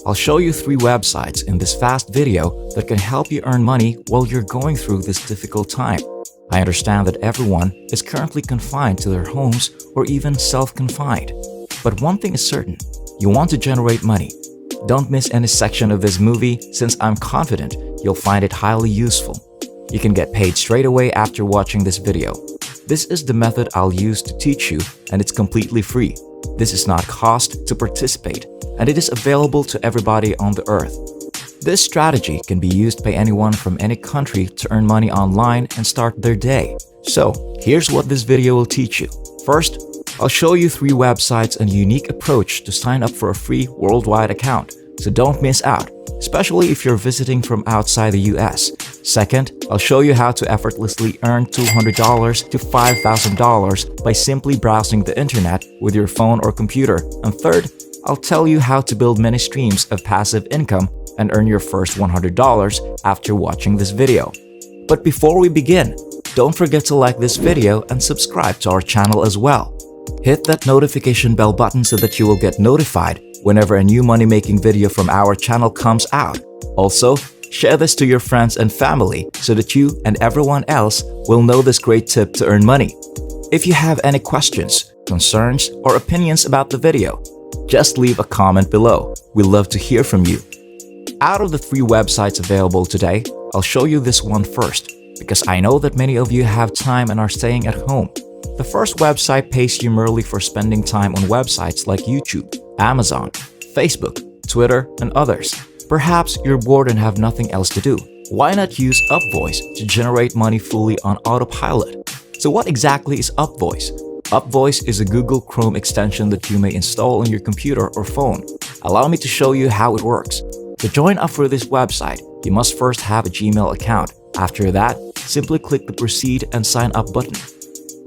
I'll show you 3 websites in this fast video that can help you earn money while you're going through this difficult time. I understand that everyone is currently confined to their homes or even self-confined. But one thing is certain, you want to generate money. Don't miss any section of this movie since I'm confident you'll find it highly useful. You can get paid straight away after watching this video. This is the method I'll use to teach you, and it's completely free. This is not cost to participate, and it is available to everybody on the earth. This strategy can be used by anyone from any country to earn money online and start their day. So, here's what this video will teach you. First, I'll show you 3 websites and a unique approach to sign up for a free worldwide account, so don't miss out, especially if you're visiting from outside the US. Second, I'll show you how to effortlessly earn $200 to $5,000 by simply browsing the internet with your phone or computer. And third, I'll tell you how to build many streams of passive income and earn your first $100 after watching this video. But before we begin, don't forget to like this video and subscribe to our channel as well. Hit that notification bell button so that you will get notified whenever a new money-making video from our channel comes out. Also, share this to your friends and family so that you and everyone else will know this great tip to earn money. If you have any questions, concerns, or opinions about the video, just leave a comment below. We'd love to hear from you. Out of the 3 websites available today, I'll show you this one first, because I know that many of you have time and are staying at home. The first website pays you merely for spending time on websites like YouTube, Amazon, Facebook, Twitter, and others. Perhaps you're bored and have nothing else to do. Why not use Upvoice to generate money fully on autopilot? So what exactly is Upvoice? Upvoice is a Google Chrome extension that you may install on your computer or phone. Allow me to show you how it works. To join up for this website, you must first have a Gmail account. After that, simply click the Proceed and Sign Up button.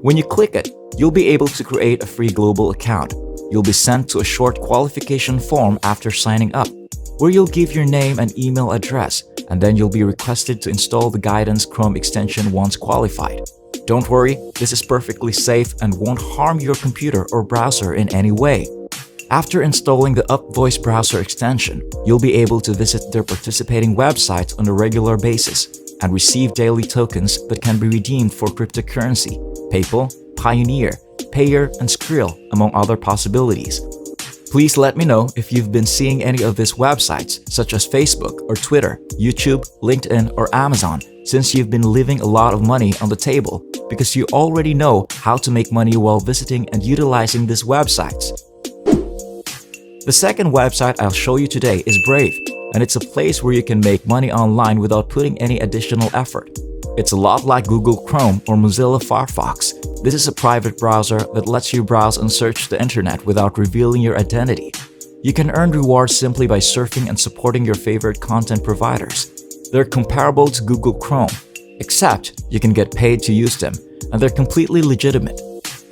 When you click it, you'll be able to create a free global account. You'll be sent to a short qualification form after signing up, where you'll give your name and email address, and then you'll be requested to install the Guidance Chrome extension once qualified. Don't worry, this is perfectly safe and won't harm your computer or browser in any way. After installing the Upvoice browser extension, you'll be able to visit their participating websites on a regular basis and receive daily tokens that can be redeemed for cryptocurrency, PayPal, Pioneer, Payer, and Skrill, among other possibilities. Please let me know if you've been seeing any of these websites, such as Facebook or Twitter, YouTube, LinkedIn, or Amazon, since you've been leaving a lot of money on the table because you already know how to make money while visiting and utilizing these websites. The second website I'll show you today is Brave, and it's a place where you can make money online without putting any additional effort. It's a lot like Google Chrome or Mozilla Firefox. This is a private browser that lets you browse and search the internet without revealing your identity. You can earn rewards simply by surfing and supporting your favorite content providers. They're comparable to Google Chrome, except you can get paid to use them, and they're completely legitimate.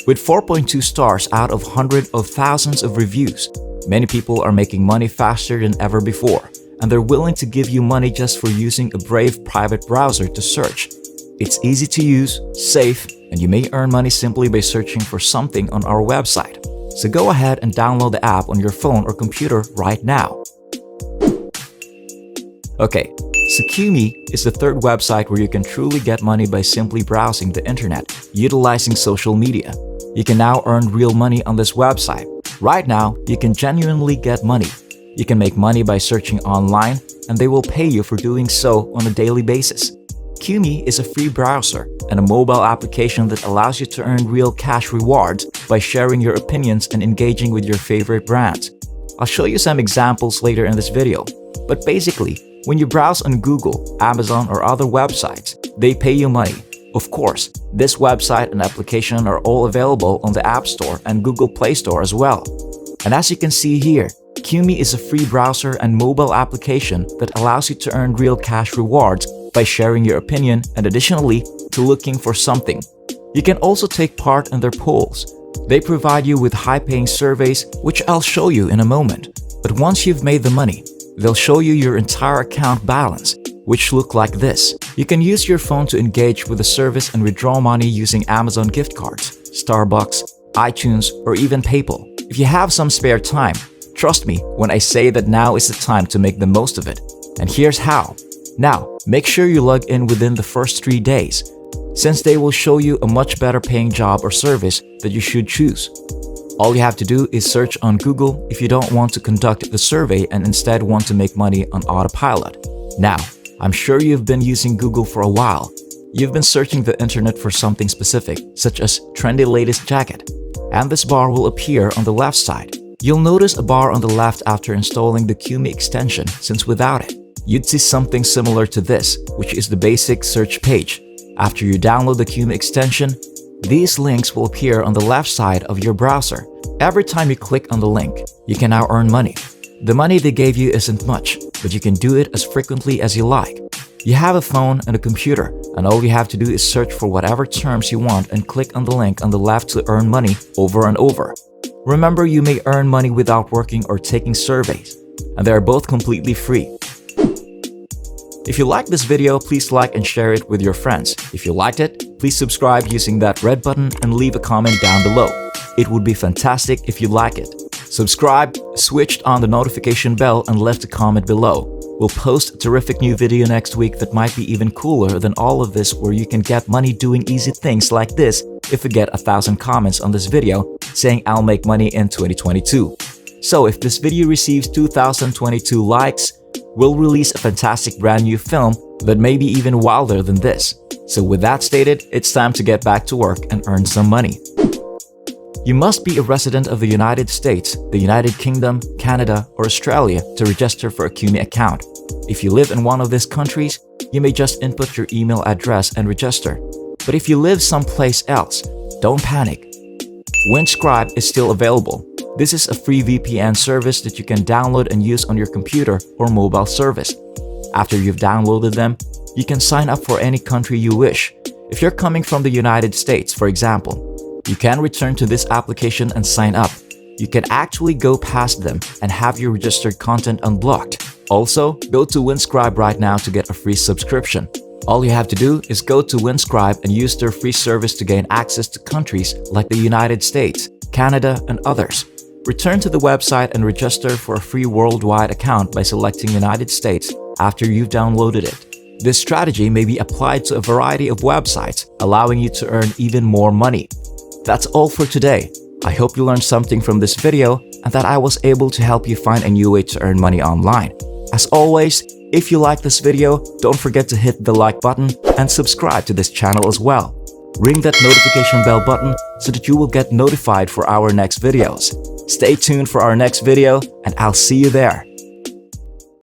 With 4.2 stars out of hundreds of thousands of reviews, many people are making money faster than ever before, and they're willing to give you money just for using a Brave private browser to search. It's easy to use, safe, and you may earn money simply by searching for something on our website. So go ahead and download the app on your phone or computer right now. Okay, so QMe is the third website where you can truly get money by simply browsing the internet, utilizing social media. You can now earn real money on this website. Right now, you can genuinely get money. You can make money by searching online, and they will pay you for doing so on a daily basis. QMe is a free browser and a mobile application that allows you to earn real cash rewards by sharing your opinions and engaging with your favorite brands. I'll show you some examples later in this video, but basically, when you browse on Google, Amazon, or other websites, they pay you money. Of course, this website and application are all available on the App Store and Google Play Store as well. And as you can see here, QMe is a free browser and mobile application that allows you to earn real cash rewards by sharing your opinion and additionally to looking for something. You can also take part in their polls. They provide you with high-paying surveys, which I'll show you in a moment. But once you've made the money, they'll show you your entire account balance, which look like this. You can use your phone to engage with the service and withdraw money using Amazon gift cards, Starbucks, iTunes, or even PayPal. If you have some spare time, Trust me when I say that now is the time to make the most of it. And here's how. Now, make sure you log in within the first 3 days, since they will show you a much better paying job or service that you should choose. All you have to do is search on Google if you don't want to conduct the survey and instead want to make money on autopilot. Now, I'm sure you've been using Google for a while. You've been searching the internet for something specific, such as trendy latest jacket, and this bar will appear on the left side. You'll notice a bar on the left after installing the QME extension, since without it, you'd see something similar to this, which is the basic search page. After you download the QME extension, these links will appear on the left side of your browser. Every time you click on the link, you can now earn money. The money they gave you isn't much, but you can do it as frequently as you like. You have a phone and a computer, and all you have to do is search for whatever terms you want and click on the link on the left to earn money over and over. Remember, you may earn money without working or taking surveys, and they are both completely free. If you like this video, please like and share it with your friends. If you liked it, please subscribe using that red button and leave a comment down below. It would be fantastic if you like it. Subscribe, switched on the notification bell, and left a comment below. We'll post a terrific new video next week that might be even cooler than all of this, where you can get money doing easy things like this if we get 1,000 comments on this video saying I'll make money in 2022. So if this video receives 2022 likes, we'll release a fantastic brand new film that may be even wilder than this. So with that stated, it's time to get back to work and earn some money. You must be a resident of the United States, the United Kingdom, Canada, or Australia to register for a QME account. If you live in one of these countries, you may just input your email address and register. But if you live someplace else, don't panic. Windscribe is still available. This is a free VPN service that you can download and use on your computer or mobile service. After you've downloaded them, you can sign up for any country you wish. If you're coming from the United States, for example, you can return to this application and sign up. You can actually go past them and have your registered content unblocked. Also, go to Windscribe right now to get a free subscription. All you have to do is go to Windscribe and use their free service to gain access to countries like the United States, Canada, and others. Return to the website and register for a free worldwide account by selecting United States after you've downloaded it. This strategy may be applied to a variety of websites, allowing you to earn even more money. That's all for today. I hope you learned something from this video and that I was able to help you find a new way to earn money online. As always, if you like this video, don't forget to hit the like button and subscribe to this channel as well. Ring that notification bell button so that you will get notified for our next videos. Stay tuned for our next video, and I'll see you there.